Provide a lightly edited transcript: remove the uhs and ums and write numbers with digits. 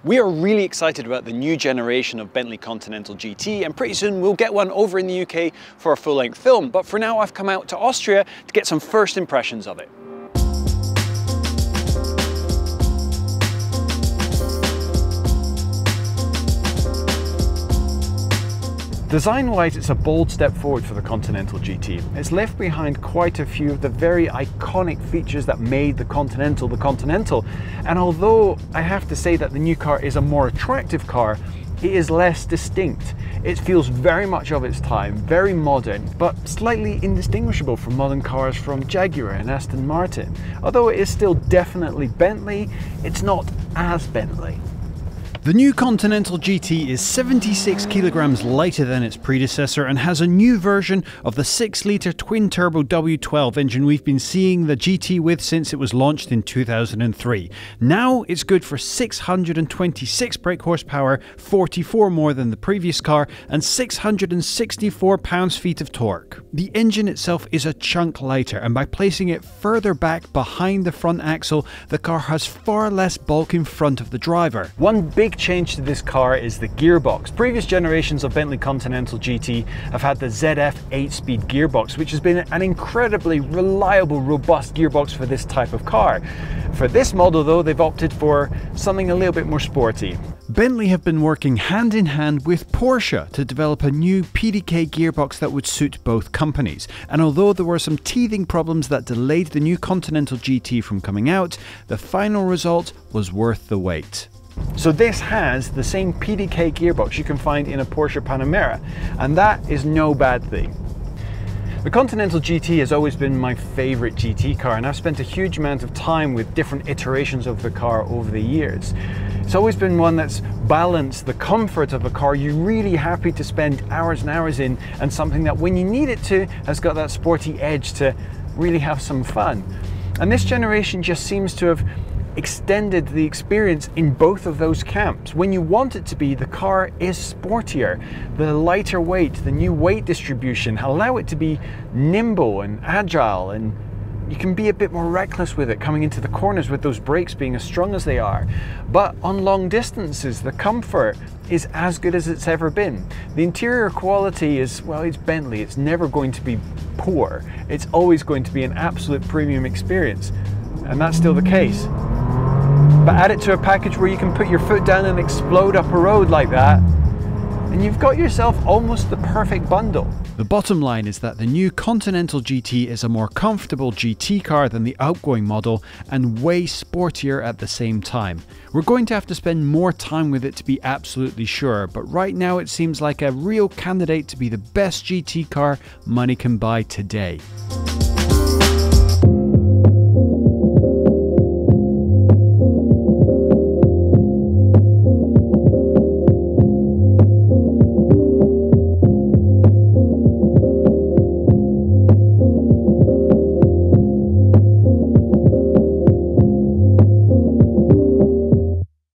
We are really excited about the new generation of Bentley Continental GT, and pretty soon we'll get one over in the UK for a full-length film. But for now, I've come out to Austria to get some first impressions of it. Design-wise, it's a bold step forward for the Continental GT. It's left behind quite a few of the very iconic features that made the Continental. And although I have to say that the new car is a more attractive car, it is less distinct. It feels very much of its time, very modern, but slightly indistinguishable from modern cars from Jaguar and Aston Martin. Although it is still definitely Bentley, it's not as Bentley. The new Continental GT is 76 kilograms lighter than its predecessor and has a new version of the 6-litre twin-turbo W12 engine we've been seeing the GT with since it was launched in 2003. Now it's good for 626 brake horsepower, 44 more than the previous car, and 664 pounds-feet of torque. The engine itself is a chunk lighter, and by placing it further back behind the front axle, the car has far less bulk in front of the driver. One big change to this car is the gearbox. Previous generations of Bentley Continental GT have had the ZF 8-speed gearbox, which has been an incredibly reliable, robust gearbox for this type of car. For this model though, they've opted for something a little bit more sporty. Bentley have been working hand in hand with Porsche to develop a new Pdk gearbox that would suit both companies. And although there were some teething problems that delayed the new Continental GT from coming out, the final result was worth the wait. So this has the same Pdk gearbox you can find in a Porsche Panamera, and that is no bad thing. The Continental GT has always been my favourite GT car, and I've spent a huge amount of time with different iterations of the car over the years. It's always been one that's balanced the comfort of a car you're really happy to spend hours and hours in, and something that when you need it to has got that sporty edge to really have some fun. And this generation just seems to have extended the experience in both of those camps. When you want it to be, the car is sportier. The lighter weight, the new weight distribution allow it to be nimble and agile, and you can be a bit more reckless with it coming into the corners with those brakes being as strong as they are. But on long distances, the comfort is as good as it's ever been. The interior quality is, well, it's Bentley. It's never going to be poor. It's always going to be an absolute premium experience. And that's still the case. But add it to a package where you can put your foot down and explode up a road like that, and you've got yourself almost the perfect bundle. The bottom line is that the new Continental GT is a more comfortable GT car than the outgoing model, and way sportier at the same time. We're going to have to spend more time with it to be absolutely sure, but right now it seems like a real candidate to be the best GT car money can buy today.